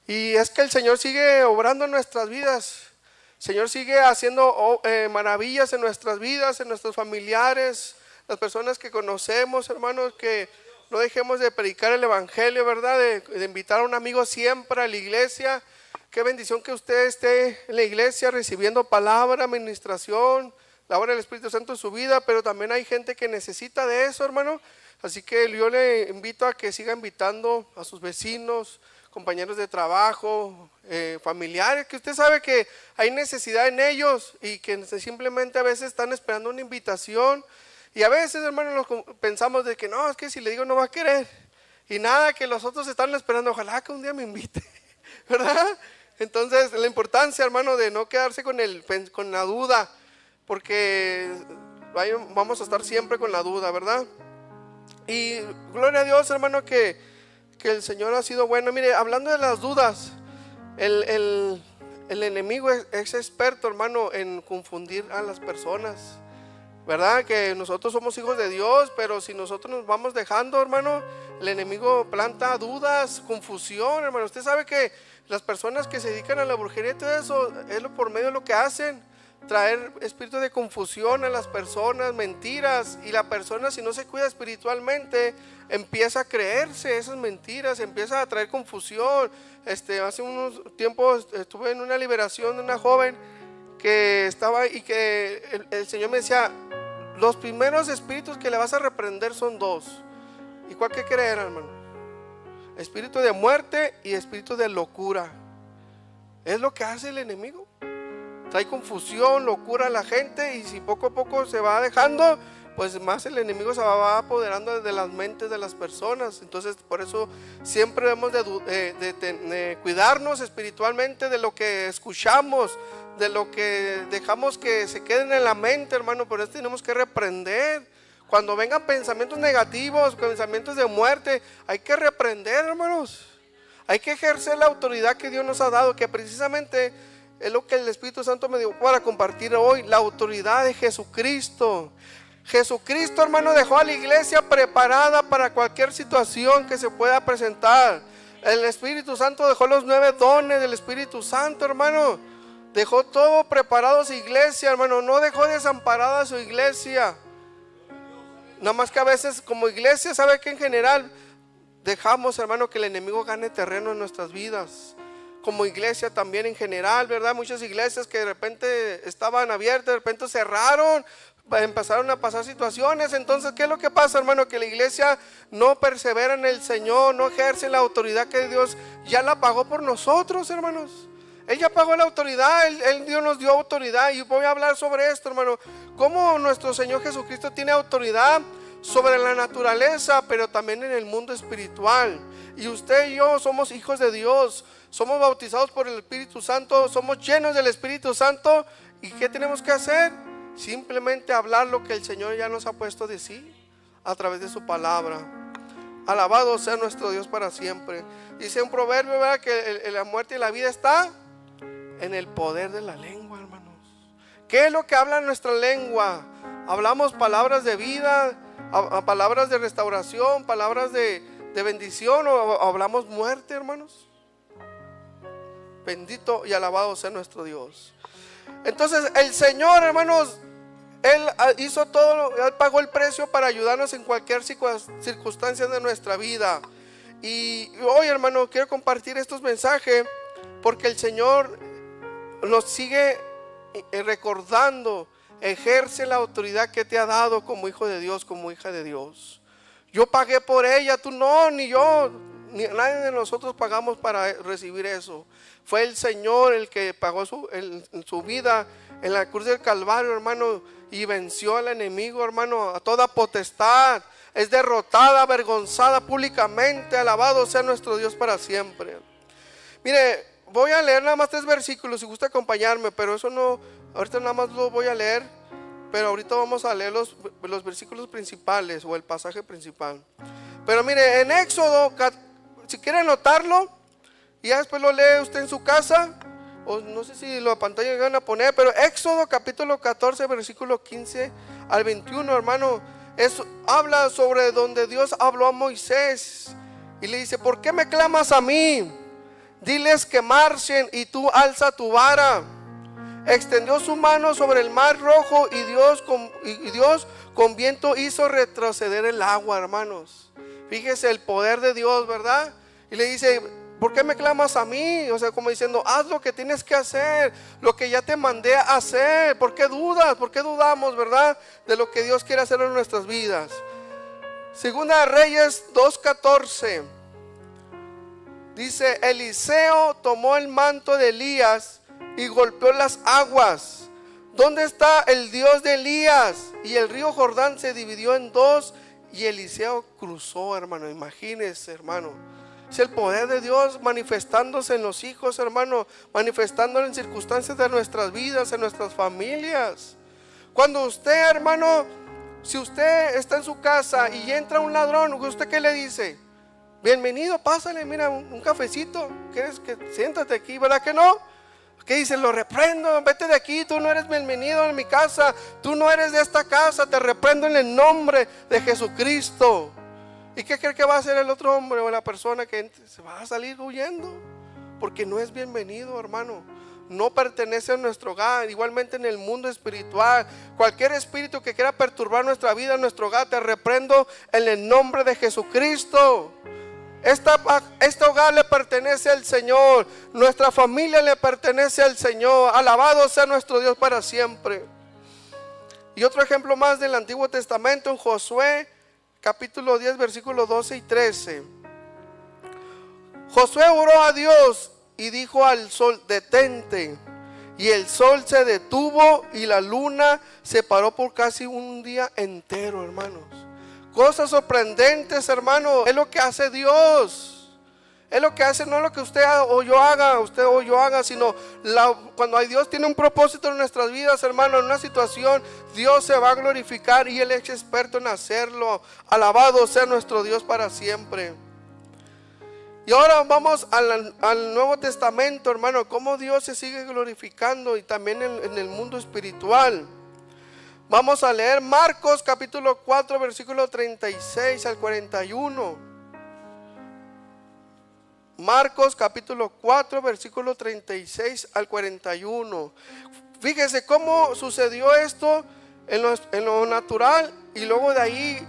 Y es que el Señor sigue obrando en nuestras vidas. El Señor sigue haciendo maravillas en nuestras vidas, en nuestros familiares, las personas que conocemos, hermanos, que no dejemos de predicar el evangelio, ¿verdad? De invitar a un amigo siempre a la iglesia. Qué bendición que usted esté en la iglesia recibiendo palabra, administración, la obra del Espíritu Santo en su vida, pero también hay gente que necesita de eso, hermano. Así que yo le invito a que siga invitando a sus vecinos, compañeros de trabajo, familiares, que usted sabe que hay necesidad en ellos y que simplemente a veces están esperando una invitación. Y a veces, hermanos, pensamos de que no, es que si le digo no va a querer. Y nada, que los otros están esperando, ojalá que un día me invite, ¿verdad? Entonces, la importancia, hermano, de no quedarse con la duda, porque vamos a estar siempre con la duda, ¿verdad? Y gloria a Dios, hermano, que el Señor ha sido bueno. Mire, hablando de las dudas, el enemigo es experto, hermano, en confundir a las personas. ¿Verdad? Que nosotros somos hijos de Dios, pero si nosotros nos vamos dejando, hermano, el enemigo planta dudas, confusión, hermano. Usted sabe que las personas que se dedican a la brujería y todo eso, es por medio de lo que hacen, traer espíritu de confusión a las personas, mentiras. Y la persona, si no se cuida espiritualmente, empieza a creerse esas mentiras, empieza a traer confusión. Hace unos tiempos estuve en una liberación de una joven que estaba y que el Señor me decía: los primeros espíritus que le vas a reprender son dos. ¿Y cuál que creer, hermano? Espíritu de muerte y espíritu de locura. Es lo que hace el enemigo. Trae confusión, locura a la gente, y si poco a poco se va dejando, pues más el enemigo se va apoderando de las mentes de las personas. Entonces, por eso siempre debemos de cuidarnos espiritualmente de lo que escuchamos, de lo que dejamos que se queden en la mente, hermano. Por eso tenemos que reprender. Cuando vengan pensamientos negativos, pensamientos de muerte, hay que reprender, hermanos. Hay que ejercer la autoridad que Dios nos ha dado, que precisamente es lo que el Espíritu Santo me dio para compartir hoy, la autoridad de Jesucristo. Jesucristo, hermano, dejó a la iglesia preparada para cualquier situación que se pueda presentar. El Espíritu Santo dejó los 9 dones del Espíritu Santo, hermano. Dejó todo preparado a su iglesia, hermano. No dejó desamparada a su iglesia. Nada más que a veces como iglesia, sabe que en general dejamos, hermano, que el enemigo gane terreno en nuestras vidas. Como iglesia también en general, ¿verdad? Muchas iglesias que de repente estaban abiertas, de repente cerraron, empezaron a pasar situaciones. Entonces, ¿qué es lo que pasa, hermano? Que la iglesia no persevera en el Señor, no ejerce la autoridad que Dios ya la pagó por nosotros, hermanos. Él ya pagó la autoridad, Dios nos dio autoridad. Y voy a hablar sobre esto, hermano. Cómo nuestro Señor Jesucristo tiene autoridad sobre la naturaleza, pero también en el mundo espiritual. Y usted y yo somos hijos de Dios, somos bautizados por el Espíritu Santo, somos llenos del Espíritu Santo. ¿Y qué tenemos que hacer? Simplemente hablar lo que el Señor ya nos ha puesto a decir a través de su palabra. Alabado sea nuestro Dios para siempre. Dice un proverbio, ¿verdad?, que la muerte y la vida está en el poder de la lengua, hermanos. ¿Qué es lo que habla nuestra lengua? Hablamos palabras de vida, palabras de restauración, palabras de bendición, o hablamos muerte, hermanos. Bendito y alabado sea nuestro Dios. Entonces el Señor, hermanos, Él hizo todo, Él pagó el precio para ayudarnos en cualquier circunstancia de nuestra vida. Y hoy, hermano, quiero compartir estos mensajes porque el Señor nos sigue recordando: ejerce la autoridad que te ha dado como hijo de Dios, como hija de Dios. Yo pagué por ella, tú no, ni yo, ni nadie de nosotros pagamos para recibir eso. Fue el Señor el que pagó su vida en la cruz del Calvario, hermano, y venció al enemigo, hermano, a toda potestad. Es derrotada, avergonzada públicamente. Alabado sea nuestro Dios para siempre. Mire, voy a leer nada más 3 versículos, si gusta acompañarme, pero eso no, ahorita nada más lo voy a leer, pero ahorita vamos a leer los versículos principales o el pasaje principal. Pero mire, en Éxodo, si quiere anotarlo, y ya después lo lee usted en su casa, o no sé si la pantalla van a poner, pero Éxodo capítulo 14, versículo 15 al 21, hermano, habla sobre donde Dios habló a Moisés y le dice: ¿por qué me clamas a mí? Diles que marchen y tú alza tu vara. Extendió su mano sobre el mar rojo y Dios con viento hizo retroceder el agua, hermanos. Fíjese el poder de Dios, ¿verdad? Y le dice, ¿por qué me clamas a mí? O sea, como diciendo, haz lo que tienes que hacer, lo que ya te mandé a hacer. ¿Por qué dudas? ¿Por qué dudamos, verdad? De lo que Dios quiere hacer en nuestras vidas. Segunda de Reyes 2:14. Dice, Eliseo tomó el manto de Elías y golpeó las aguas. ¿Dónde está el Dios de Elías? Y el río Jordán se dividió en dos y Eliseo cruzó, hermano. Imagínense, hermano. Es el poder de Dios manifestándose en los hijos, hermano, manifestándose en circunstancias de nuestras vidas, en nuestras familias. Cuando usted, hermano, si usted está en su casa y entra un ladrón, ¿usted qué le dice? Bienvenido, pásale, mira, un cafecito. ¿Quieres que siéntate aquí? ¿Verdad que no? ¿Qué dice? Lo reprendo, vete de aquí, tú no eres bienvenido en mi casa, tú no eres de esta casa, te reprendo en el nombre de Jesucristo. ¿Y qué cree que va a hacer el otro hombre o la persona que se va a salir huyendo? Porque no es bienvenido, hermano. No pertenece a nuestro hogar. Igualmente en el mundo espiritual, cualquier espíritu que quiera perturbar nuestra vida, nuestro hogar, te reprendo en el nombre de Jesucristo. Este hogar le pertenece al Señor. Nuestra familia le pertenece al Señor. Alabado sea nuestro Dios para siempre. Y otro ejemplo más del Antiguo Testamento, en Josué capítulo 10 versículos 12 y 13. Josué oró a Dios y dijo al sol, detente. Y el sol se detuvo y la luna se paró por casi un día entero, hermanos. Cosas sorprendentes, hermano. Es lo que hace Dios. Es lo que hace, no lo que usted o yo haga, sino cuando Dios tiene un propósito en nuestras vidas, hermano, en una situación, Dios se va a glorificar y Él es experto en hacerlo. Alabado sea nuestro Dios para siempre. Y ahora vamos al Nuevo Testamento, hermano, cómo Dios se sigue glorificando y también en el mundo espiritual. Vamos a leer Marcos capítulo 4 versículo 36 al 41. Marcos capítulo 4 versículo 36 al 41. Fíjese cómo sucedió esto en lo natural y luego de ahí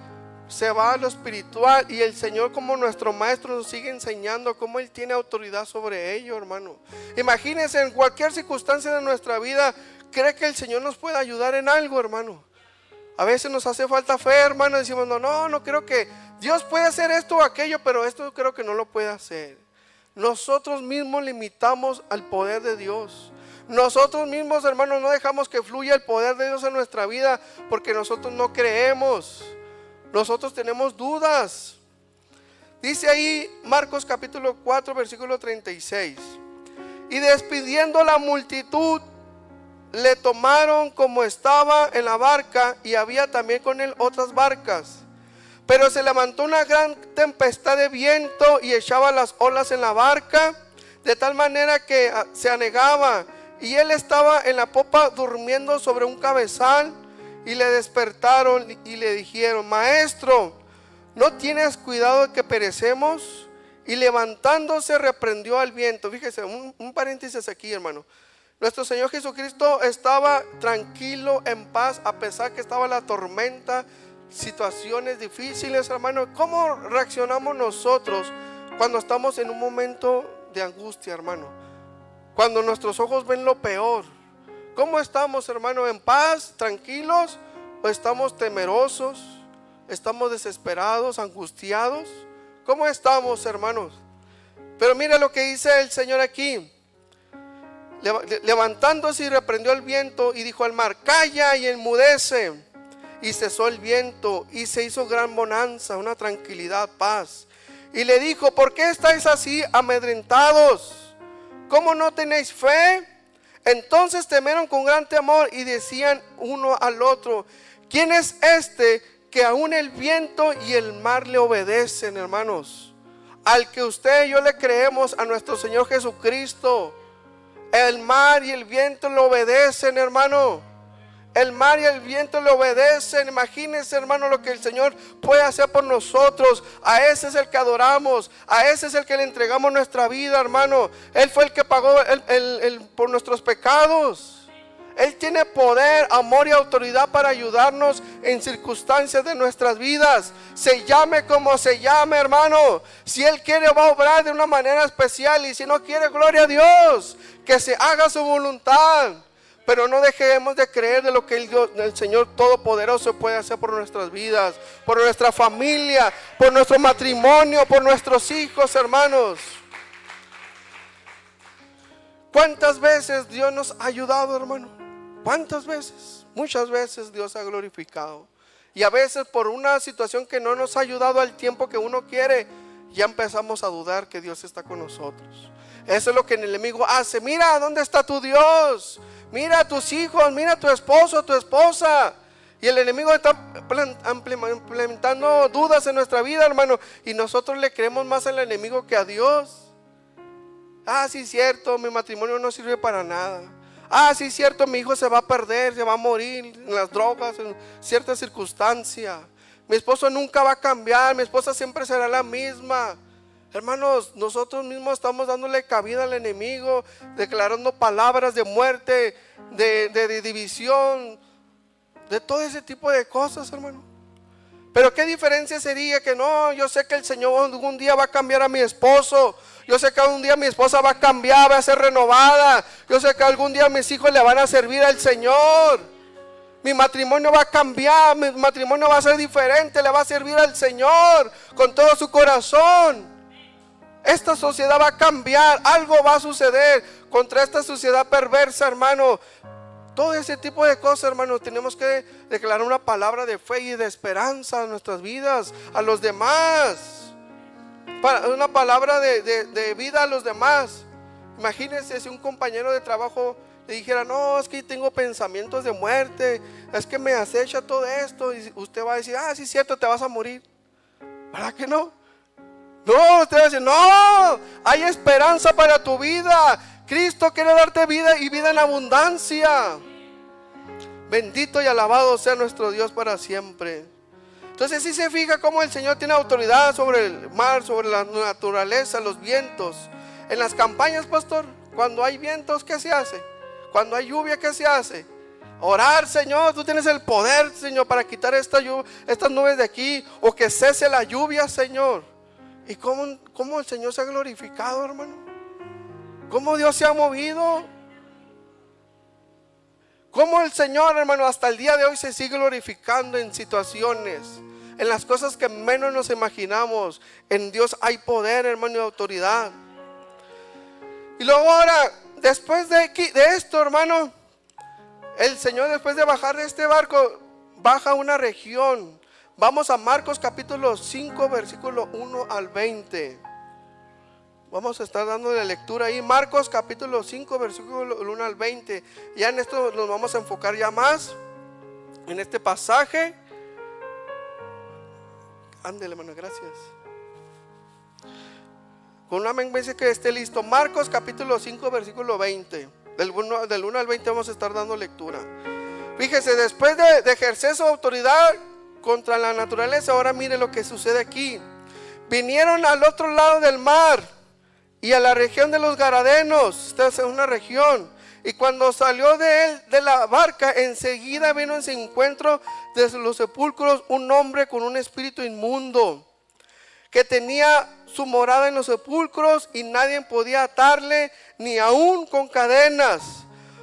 se va a lo espiritual, y el Señor como nuestro maestro nos sigue enseñando cómo Él tiene autoridad sobre ello, hermano. Imagínense, en cualquier circunstancia de nuestra vida, ¿cree que el Señor nos puede ayudar en algo, hermano? A veces nos hace falta fe, hermano. Decimos, no creo que Dios puede hacer esto o aquello, pero esto creo que no lo puede hacer. Nosotros mismos limitamos al poder de Dios. Nosotros mismos, hermanos, no dejamos que fluya el poder de Dios en nuestra vida porque nosotros no creemos. Nosotros tenemos dudas. Dice ahí Marcos capítulo 4 versículo 36. Y despidiendo la multitud, le tomaron como estaba en la barca, y había también con él otras barcas. Pero se levantó una gran tempestad de viento y echaba las olas en la barca, de tal manera que se anegaba. Y él estaba en la popa durmiendo sobre un cabezal. Y le despertaron y le dijeron, maestro, ¿no tienes cuidado de que perecemos? Y levantándose reprendió al viento. Fíjese, un paréntesis aquí, hermano. Nuestro Señor Jesucristo estaba tranquilo, en paz, a pesar que estaba la tormenta, situaciones difíciles, hermano. ¿Cómo reaccionamos nosotros cuando estamos en un momento de angustia, hermano? Cuando nuestros ojos ven lo peor. ¿Cómo estamos, hermano? ¿En paz, tranquilos? ¿O estamos temerosos? ¿Estamos desesperados, angustiados? ¿Cómo estamos, hermanos? Pero mira lo que dice el Señor aquí. Levantándose y reprendió el viento y dijo al mar, calla y enmudece. Y cesó el viento y se hizo gran bonanza, una tranquilidad, paz. Y le dijo, ¿por qué estáis así amedrentados? ¿Cómo no tenéis fe? Entonces temieron con gran temor y decían uno al otro, ¿quién es este que aún el viento y el mar le obedecen, hermanos? Al que usted y yo le creemos, a nuestro Señor Jesucristo. El mar y el viento le obedecen, hermano. el mar y el viento le obedecen. Imagínense, hermano, lo que el Señor puede hacer por nosotros. A ese es el que adoramos, a ese es el que le entregamos nuestra vida, hermano. Él fue el que pagó por nuestros pecados. Él tiene poder, amor y autoridad para ayudarnos en circunstancias de nuestras vidas. Se llame como se llame, hermano. Si Él quiere, va a obrar de una manera especial. Y si no quiere, gloria a Dios, que se haga su voluntad. Pero no dejemos de creer de lo que el Señor Todopoderoso puede hacer por nuestras vidas, por nuestra familia, por nuestro matrimonio, por nuestros hijos, hermanos. ¿Cuántas veces Dios nos ha ayudado, hermano? ¿Cuántas veces? Muchas veces Dios ha glorificado. Y a veces por una situación que no nos ha ayudado al tiempo que uno quiere, ya empezamos a dudar que Dios está con nosotros. Eso es lo que el enemigo hace. Mira, ¿dónde está tu Dios? Mira a tus hijos, mira a tu esposo, tu esposa. Y el enemigo está implementando dudas en nuestra vida, hermano. Y nosotros le creemos más al enemigo que a Dios. Ah, sí, cierto, mi matrimonio no sirve para nada. Ah, sí, cierto, mi hijo se va a perder, se va a morir en las drogas, en cierta circunstancia. Mi esposo nunca va a cambiar, mi esposa siempre será la misma. Hermanos, nosotros mismos estamos dándole cabida al enemigo, declarando palabras de muerte, de división, de todo ese tipo de cosas, hermano. Pero qué diferencia sería que no, yo sé que el Señor algún día va a cambiar a mi esposo. Yo sé que algún día mi esposa va a cambiar, va a ser renovada. Yo sé que algún día mis hijos le van a servir al Señor. Mi matrimonio va a cambiar, mi matrimonio va a ser diferente, le va a servir al Señor con todo su corazón. Esta sociedad va a cambiar, algo va a suceder contra esta sociedad perversa, hermano. Todo ese tipo de cosas, hermano, tenemos que declarar una palabra de fe y de esperanza a nuestras vidas, a los demás. Una palabra de vida a los demás. Imagínense si un compañero de trabajo le dijera: no, es que tengo pensamientos de muerte, es que me acecha todo esto. Y usted va a decir: ah, sí es cierto, te vas a morir. ¿Verdad que no? No, usted va a decir: no, hay esperanza para tu vida. Cristo quiere darte vida y vida en abundancia. Bendito y alabado sea nuestro Dios para siempre. Entonces, si se fija cómo el Señor tiene autoridad sobre el mar, sobre la naturaleza, los vientos. En las campañas, pastor, cuando hay vientos, ¿qué se hace? Cuando hay lluvia, ¿qué se hace? Orar: Señor, tú tienes el poder, Señor, para quitar estas nubes de aquí, o que cese la lluvia, Señor. ¿Y cómo el Señor se ha glorificado, hermano? ¿Cómo Dios se ha movido? ¿Cómo el Señor, hermano, hasta el día de hoy se sigue glorificando en situaciones, en las cosas que menos nos imaginamos? En Dios hay poder, hermano, y autoridad. Y luego ahora, después de esto, hermano, el Señor, después de bajar de este barco, baja a una región. Vamos a Marcos capítulo 5, versículo 1 al 20. Vamos a estar dando la lectura ahí. Marcos capítulo 5, versículo 1 al 20. Ya en esto nos vamos a enfocar ya más en este pasaje. Ándele, hermano, gracias. Con una amén dice que esté listo. Marcos capítulo 5, versículo 20. Del 1 al 20 vamos a estar dando lectura. Fíjese, después de ejercer su autoridad contra la naturaleza, ahora mire lo que sucede aquí. Vinieron al otro lado del mar y a la región de los Gadarenos. Esta es una región. Y cuando salió de la barca, enseguida vino en su encuentro desde los sepulcros un hombre con un espíritu inmundo, que tenía su morada en los sepulcros, y nadie podía atarle, ni aún con cadenas,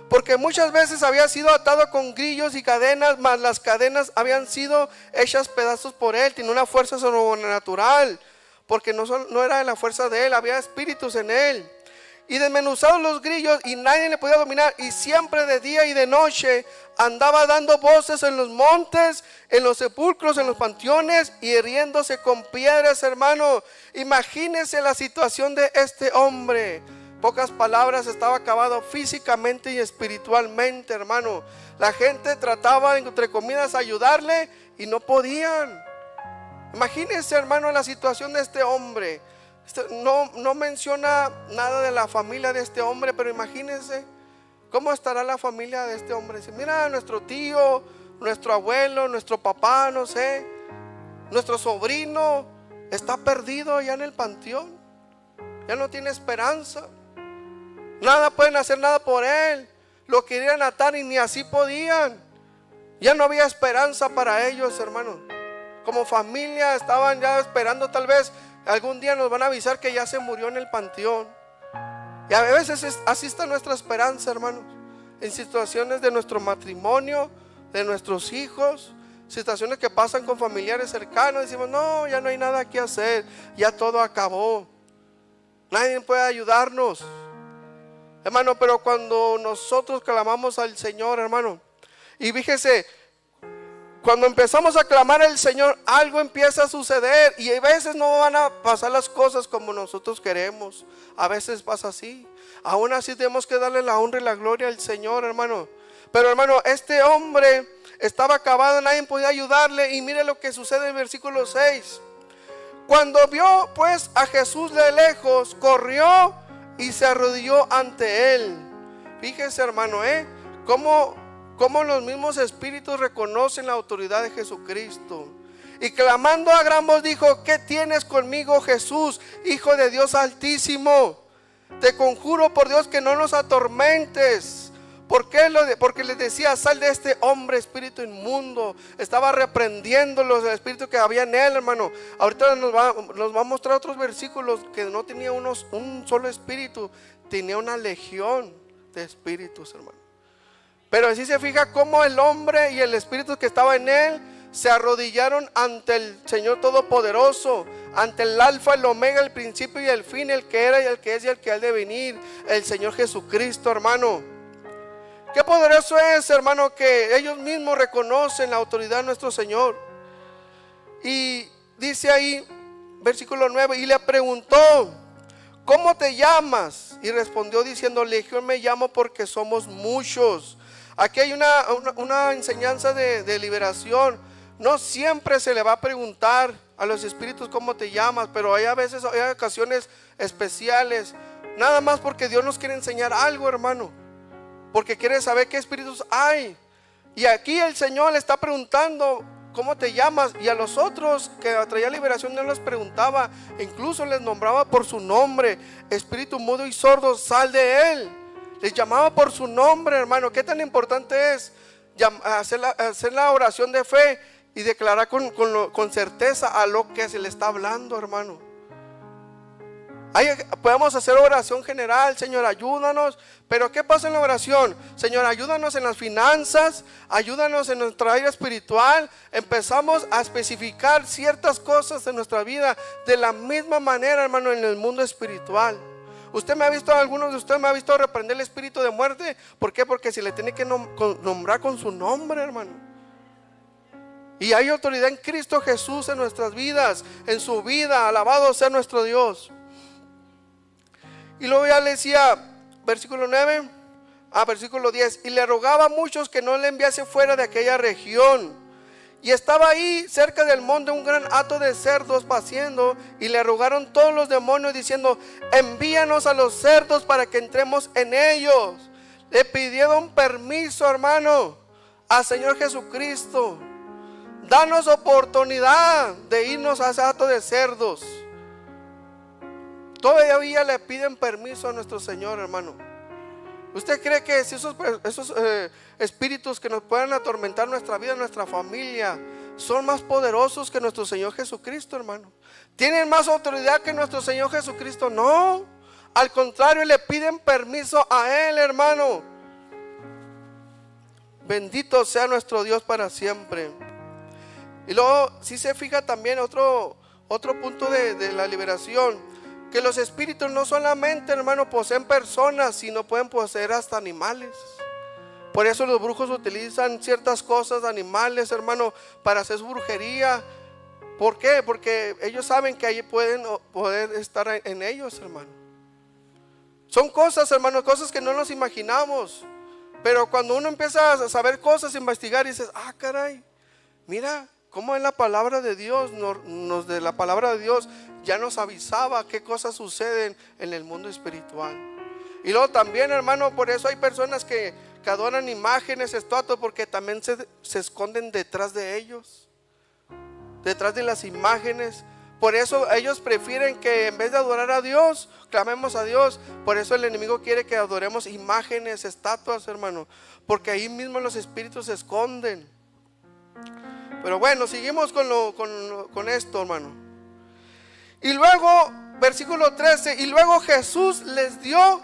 porque muchas veces había sido atado con grillos y cadenas, mas las cadenas habían sido hechas pedazos por él. Tenía una fuerza sobrenatural, porque no era de la fuerza de él, había espíritus en él. Y desmenuzados los grillos, y nadie le podía dominar, y siempre de día y de noche andaba dando voces en los montes, en los sepulcros, en los panteones, y hiriéndose con piedras, hermano. Imagínense la situación de este hombre. Pocas palabras, estaba acabado físicamente y espiritualmente, hermano. La gente trataba, entre comillas, ayudarle y no podían. Imagínense, hermano, la situación de este hombre. No menciona nada de la familia de este hombre, pero imagínense ¿Cómo estará la familia de este hombre? Dice, mira, nuestro tío, nuestro abuelo, nuestro papá, no sé, nuestro sobrino está perdido ya en el panteón. Ya no tiene esperanza. Nada pueden hacer nada por él. Lo querían atar y ni así podían. Ya no había esperanza para ellos, hermanos. Como familia estaban ya esperando, tal vez algún día nos van a avisar que ya se murió en el panteón. Y a veces así está nuestra esperanza, hermanos, en situaciones de nuestro matrimonio, de nuestros hijos, situaciones que pasan con familiares cercanos. Decimos, no, ya no hay nada que hacer, ya todo acabó, nadie puede ayudarnos, hermano. Pero cuando nosotros clamamos al Señor, hermano, y fíjese, cuando empezamos a clamar al Señor, algo empieza a suceder. Y a veces no van a pasar las cosas como nosotros queremos. A veces pasa así. Aún así tenemos que darle la honra y la gloria al Señor, hermano. Pero, hermano, este hombre estaba acabado, nadie podía ayudarle. Y mire lo que sucede en el versículo 6. Cuando vio pues a Jesús de lejos, corrió y se arrodilló ante él. Fíjese, hermano, cómo los mismos espíritus reconocen la autoridad de Jesucristo. Y clamando a gran voz dijo, ¿qué tienes conmigo, Jesús, Hijo de Dios Altísimo? Te conjuro por Dios que no nos atormentes. Porque les decía, sal de este hombre, espíritu inmundo. Estaba reprendiendo los espíritus que había en él, hermano. Ahorita nos va a mostrar otros versículos que no tenía un solo espíritu, tenía una legión de espíritus, hermano. Pero así se fija cómo el hombre y el espíritu que estaba en él se arrodillaron ante el Señor Todopoderoso, ante el alfa, el omega, el principio y el fin, el que era y el que es y el que ha de venir, el Señor Jesucristo, hermano. Qué poderoso es, hermano, que ellos mismos reconocen la autoridad de nuestro Señor. Y dice ahí, versículo 9, y le preguntó, ¿cómo te llamas? Y respondió diciendo, Legión me llamo porque somos muchos. Aquí hay una enseñanza de liberación. No siempre se le va a preguntar a los espíritus cómo te llamas, pero hay ocasiones especiales, nada más porque Dios nos quiere enseñar algo, hermano, porque quiere saber qué espíritus hay. Y aquí el Señor le está preguntando, ¿cómo te llamas? Y a los otros que traía liberación no les preguntaba, incluso les nombraba por su nombre. Espíritu mudo y sordo, sal de él. Les llamaba por su nombre, hermano. Qué tan importante es hacer la oración de fe y declarar con certeza a lo que se le está hablando, hermano. Podemos hacer oración general, Señor, ayúdanos. Pero ¿qué pasa en la oración? Señor, ayúdanos en las finanzas, ayúdanos en nuestra área espiritual. Empezamos a especificar ciertas cosas de nuestra vida de la misma manera, hermano, en el mundo espiritual. Algunos de ustedes me ha visto reprender el espíritu de muerte. ¿Por qué? Porque se le tiene que nombrar con su nombre, hermano. Y hay autoridad en Cristo Jesús en nuestras vidas, en su vida. Alabado sea nuestro Dios. Y luego ya le decía, versículo 9, versículo 10, y le rogaba a muchos que no le enviase fuera de aquella región. Y estaba ahí cerca del monte un gran hato de cerdos paciendo, y le rogaron todos los demonios diciendo, envíanos a los cerdos para que entremos en ellos. Le pidieron permiso, hermano, al Señor Jesucristo. Danos oportunidad de irnos a ese hato de cerdos. Todavía le piden permiso a nuestro Señor, hermano. ¿Usted cree que si esos espíritus que nos puedan atormentar nuestra vida, nuestra familia, son más poderosos que nuestro Señor Jesucristo, hermano? ¿Tienen más autoridad que nuestro Señor Jesucristo? No, al contrario, le piden permiso a Él, hermano. Bendito sea nuestro Dios para siempre. Y luego, si se fija también otro punto de la liberación, que los espíritus no solamente, hermano, poseen personas, sino pueden poseer hasta animales. Por eso los brujos utilizan ciertas cosas, animales, hermano, para hacer su brujería. ¿Por qué? Porque ellos saben que ahí poder estar en ellos, hermano. Son cosas, hermano, cosas que no nos imaginamos. Pero cuando uno empieza a saber cosas, a investigar, y dices, caray, mira cómo en la palabra de Dios, de la palabra de Dios ya nos avisaba qué cosas suceden en el mundo espiritual. Y luego también, hermano, por eso hay personas que adoran imágenes, estatuas, porque también se esconden detrás de ellos, detrás de las imágenes. Por eso ellos prefieren que en vez de adorar a Dios, clamemos a Dios. Por eso el enemigo quiere que adoremos imágenes, estatuas, hermano, porque ahí mismo los espíritus se esconden. Pero bueno, seguimos con esto, hermano. Y luego, versículo 13, y luego Jesús les dio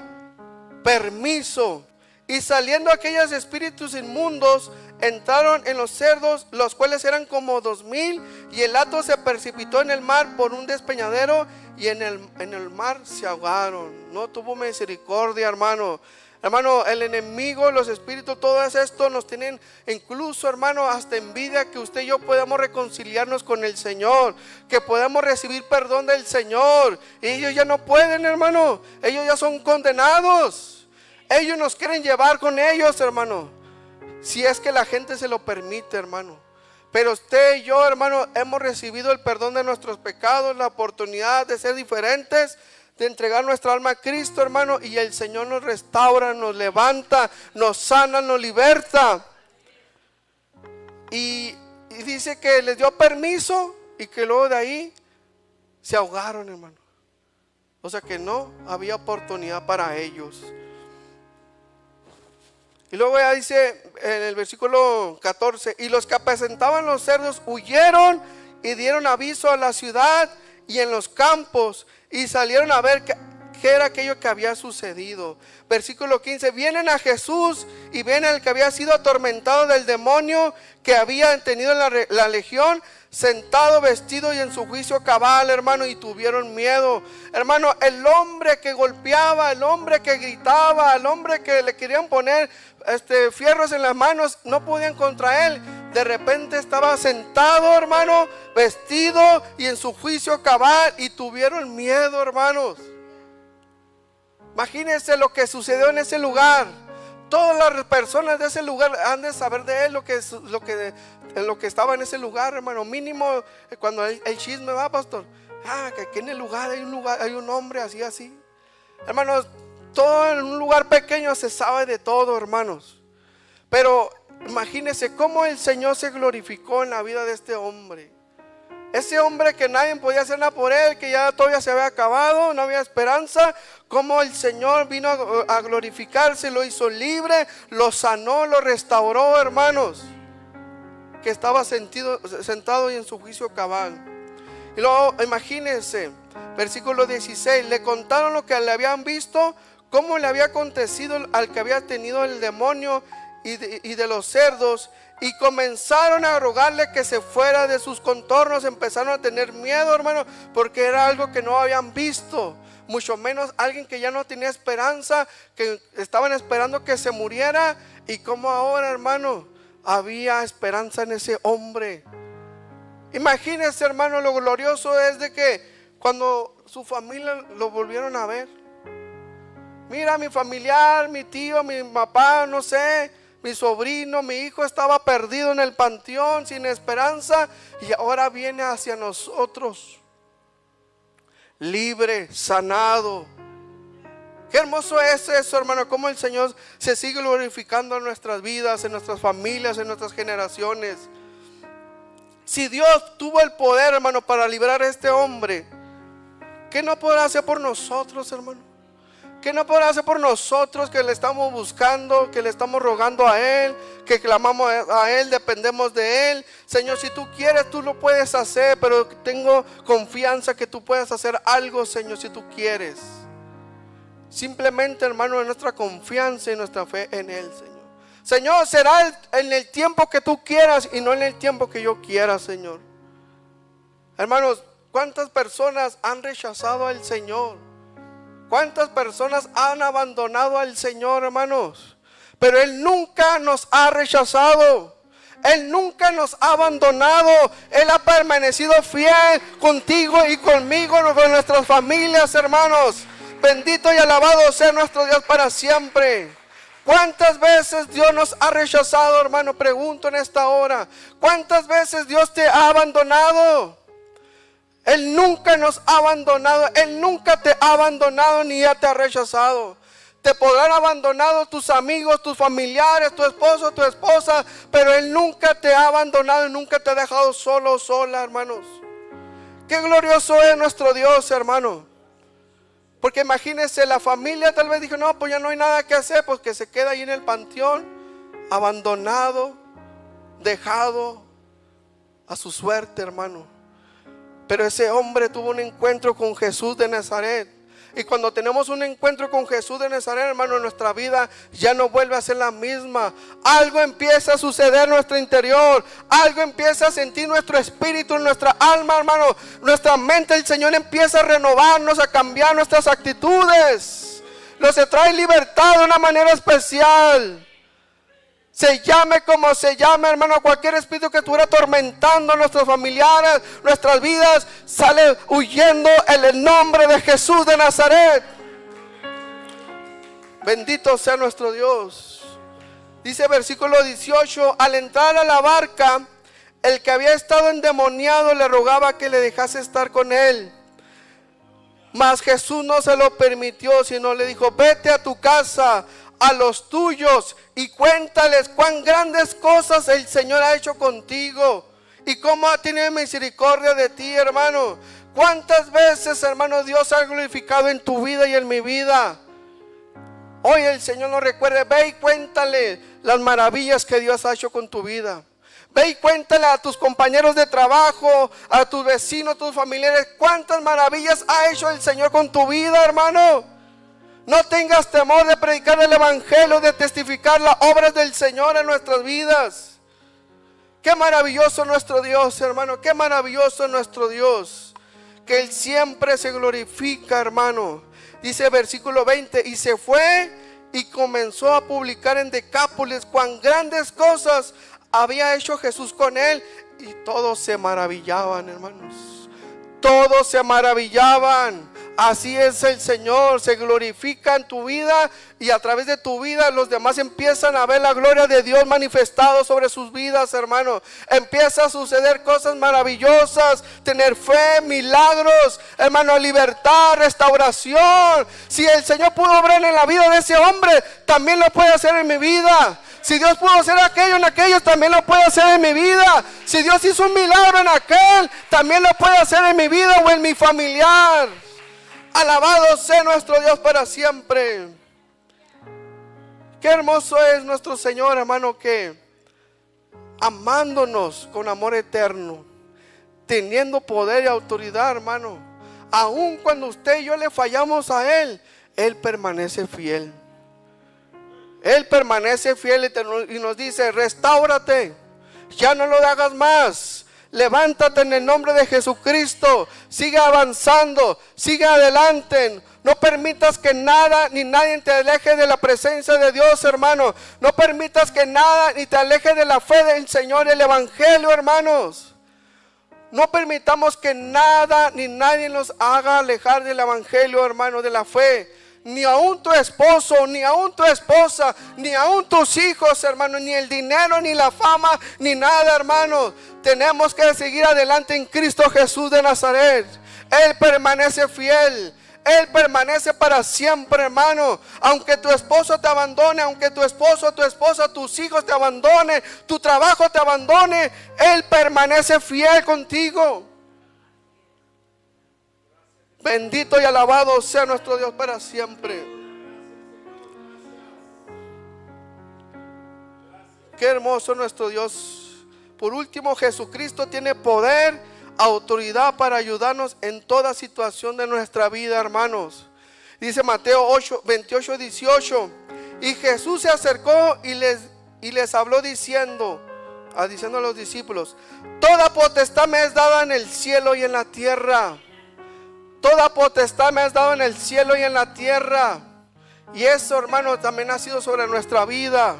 permiso, y saliendo aquellos espíritus inmundos, entraron en los cerdos, los cuales eran como 2000, y el hato se precipitó en el mar por un despeñadero, y en el mar se ahogaron. No tuvo misericordia, hermano. Hermano, el enemigo, los espíritus, todo esto nos tienen incluso, hermano, hasta envidia que usted y yo podamos reconciliarnos con el Señor, que podamos recibir perdón del Señor. Y ellos ya no pueden, hermano. Ellos ya son condenados. Ellos nos quieren llevar con ellos, hermano, si es que la gente se lo permite, hermano. Pero usted y yo, hermano, hemos recibido el perdón de nuestros pecados, la oportunidad de ser diferentes, de entregar nuestra alma a Cristo, hermano, y el Señor nos restaura, nos levanta, nos sana, nos liberta. Y dice que les dio permiso y que luego de ahí se ahogaron, hermano. O sea que no había oportunidad para ellos. Y luego ya dice en el versículo 14, y los que apacentaban los cerdos huyeron y dieron aviso a la ciudad y en los campos, y salieron a ver qué era aquello que había sucedido. Versículo 15, vienen a Jesús y ven al que había sido atormentado del demonio que había tenido la legión, sentado, vestido y en su juicio cabal, hermano, y tuvieron miedo. Hermano, el hombre que golpeaba, el hombre que gritaba, el hombre que le querían poner fierros en las manos, no podían contra él. De repente estaba sentado, hermano, vestido y en su juicio cabal, y tuvieron miedo, hermanos. Imagínense lo que sucedió en ese lugar. Todas las personas de ese lugar han de saber de él lo que estaba en ese lugar, hermano. Mínimo cuando el chisme va, pastor. Que aquí en el lugar hay un hombre así. Hermanos, todo en un lugar pequeño se sabe de todo, hermanos. Pero imagínense cómo el Señor se glorificó en la vida de este hombre. Ese hombre que nadie podía hacer nada por él, que ya todavía se había acabado, no había esperanza. Cómo el Señor vino a glorificarse, lo hizo libre, lo sanó, lo restauró, hermanos. Que estaba sentado y en su juicio cabal. Y luego imagínense, versículo 16, le contaron lo que le habían visto, cómo le había acontecido al que había tenido el demonio y de los cerdos, y comenzaron a rogarle que se fuera de sus contornos. Empezaron a tener miedo, hermano, porque era algo que no habían visto, mucho menos alguien que ya no tenía esperanza, que estaban esperando que se muriera. Y como ahora, hermano, había esperanza en ese hombre. Imagínense, hermano, lo glorioso es de que cuando su familia lo volvieron a ver, mira, mi familiar, mi tío, mi papá, no sé, mi sobrino, mi hijo estaba perdido en el panteón sin esperanza, y ahora viene hacia nosotros libre, sanado. Qué hermoso es eso, hermano, cómo el Señor se sigue glorificando en nuestras vidas, en nuestras familias, en nuestras generaciones. Si Dios tuvo el poder, hermano, para librar a este hombre, ¿qué no podrá hacer por nosotros, hermano? ¿Qué no podrá hacer por nosotros que le estamos buscando, que le estamos rogando a Él, que clamamos a Él, dependemos de Él? Señor, si tú quieres, tú lo puedes hacer, pero tengo confianza que tú puedas hacer algo, Señor, si tú quieres. Simplemente, hermano, en nuestra confianza y nuestra fe en Él, Señor. Señor, será en el tiempo que tú quieras y no en el tiempo que yo quiera, Señor. Hermanos, ¿cuántas personas han rechazado al Señor? ¿Cuántas personas han abandonado al Señor, hermanos? Pero Él nunca nos ha rechazado. Él nunca nos ha abandonado. Él ha permanecido fiel contigo y conmigo, con nuestras familias, hermanos. Bendito y alabado sea nuestro Dios para siempre. ¿Cuántas veces Dios nos ha rechazado, hermano? Pregunto en esta hora. ¿Cuántas veces Dios te ha abandonado? Él nunca nos ha abandonado. Él nunca te ha abandonado ni ya te ha rechazado. Te podrán abandonar tus amigos, tus familiares, tu esposo, tu esposa, pero Él nunca te ha abandonado y nunca te ha dejado solo o sola, hermanos. Qué glorioso es nuestro Dios, hermano. Porque imagínense, la familia tal vez dijo, no, pues ya no hay nada que hacer, pues que se queda ahí en el panteón, abandonado, dejado a su suerte, hermano. Pero ese hombre tuvo un encuentro con Jesús de Nazaret. Y cuando tenemos un encuentro con Jesús de Nazaret, hermano, nuestra vida ya no vuelve a ser la misma. Algo empieza a suceder en nuestro interior. Algo empieza a sentir nuestro espíritu, en nuestra alma, hermano. Nuestra mente, el Señor empieza a renovarnos, a cambiar nuestras actitudes. Nos trae libertad de una manera especial. Se llame como se llame, hermano, cualquier espíritu que estuviera atormentando a nuestros familiares, nuestras vidas, sale huyendo en el nombre de Jesús de Nazaret. Bendito sea nuestro Dios. Dice versículo 18, al entrar a la barca, el que había estado endemoniado le rogaba que le dejase estar con él. Mas Jesús no se lo permitió, sino le dijo, vete a tu casa, a los tuyos, y cuéntales cuán grandes cosas el Señor ha hecho contigo y cómo ha tenido misericordia de ti, hermano. Cuántas veces, hermano, Dios ha glorificado en tu vida y en mi vida. Hoy el Señor nos recuerda, ve y cuéntale las maravillas que Dios ha hecho con tu vida. Ve y cuéntale a tus compañeros de trabajo, a tus vecinos, a tus familiares, cuántas maravillas ha hecho el Señor con tu vida, hermano. No tengas temor de predicar el evangelio, de testificar las obras del Señor en nuestras vidas. Qué maravilloso nuestro Dios, hermano. Qué maravilloso nuestro Dios. Que Él siempre se glorifica, hermano. Dice versículo 20, y se fue y comenzó a publicar en Decápolis cuán grandes cosas había hecho Jesús con él. Y todos se maravillaban, hermanos. Todos se maravillaban. Así es el Señor, se glorifica en tu vida y a través de tu vida los demás empiezan a ver la gloria de Dios manifestado sobre sus vidas, hermano. Empieza a suceder cosas maravillosas, tener fe, milagros, hermano, libertad, restauración. Si el Señor pudo obrar en la vida de ese hombre, también lo puede hacer en mi vida. Si Dios pudo hacer aquello en aquellos, también lo puede hacer en mi vida. Si Dios hizo un milagro en aquel, también lo puede hacer en mi vida o en mi familiar. Alabado sea nuestro Dios para siempre. Qué hermoso es nuestro Señor, hermano, que amándonos con amor eterno, teniendo poder y autoridad, hermano, aun cuando usted y yo le fallamos a Él, Él permanece fiel. Él permanece fiel y nos dice, restáurate, ya no lo hagas más. Levántate en el nombre de Jesucristo. Sigue avanzando, sigue adelante. No permitas que nada ni nadie te aleje de la presencia de Dios, hermano. No permitas que nada ni te aleje de la fe del Señor y el Evangelio, hermanos. No permitamos que nada ni nadie nos haga alejar del Evangelio, hermano, de la fe. Ni aún tu esposo, ni aún tu esposa, ni aún tus hijos, hermano, ni el dinero, ni la fama, ni nada, hermano. Tenemos que seguir adelante en Cristo Jesús de Nazaret. Él permanece fiel. Él permanece para siempre, hermano. Aunque tu esposo te abandone, aunque tu esposo, tu esposa, tus hijos te abandonen, tu trabajo te abandone, Él permanece fiel contigo. Bendito y alabado sea nuestro Dios para siempre. Qué hermoso nuestro Dios. Por último, Jesucristo tiene poder, autoridad para ayudarnos en toda situación de nuestra vida, hermanos. Dice Mateo 8, 28, 18. Y Jesús se acercó y les habló diciendo a los discípulos: toda potestad me es dada en el cielo y en la tierra. Toda potestad me has dado en el cielo y en la tierra. Y eso, hermano, también ha sido sobre nuestra vida.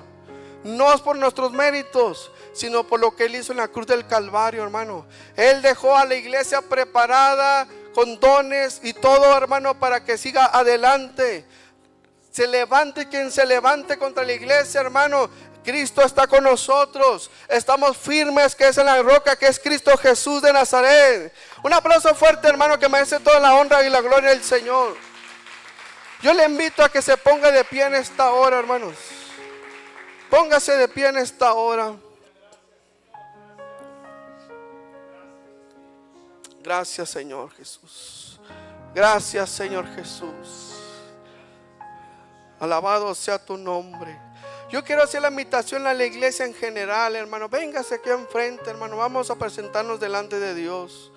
No es por nuestros méritos, sino por lo que Él hizo en la cruz del Calvario, hermano. Él dejó a la iglesia preparada con dones y todo, hermano, para que siga adelante. Se levante quien se levante contra la iglesia, hermano. Cristo está con nosotros. Estamos firmes, que es en la roca, que es Cristo Jesús de Nazaret. Un aplauso fuerte, hermano, que merece toda la honra y la gloria del Señor. Yo le invito a que se ponga de pie en esta hora, hermanos. Póngase de pie en esta hora. Gracias, Señor Jesús. Gracias, Señor Jesús. Alabado sea tu nombre. Yo quiero hacer la invitación a la iglesia en general, hermano. Véngase aquí enfrente, hermano. Vamos a presentarnos delante de Dios.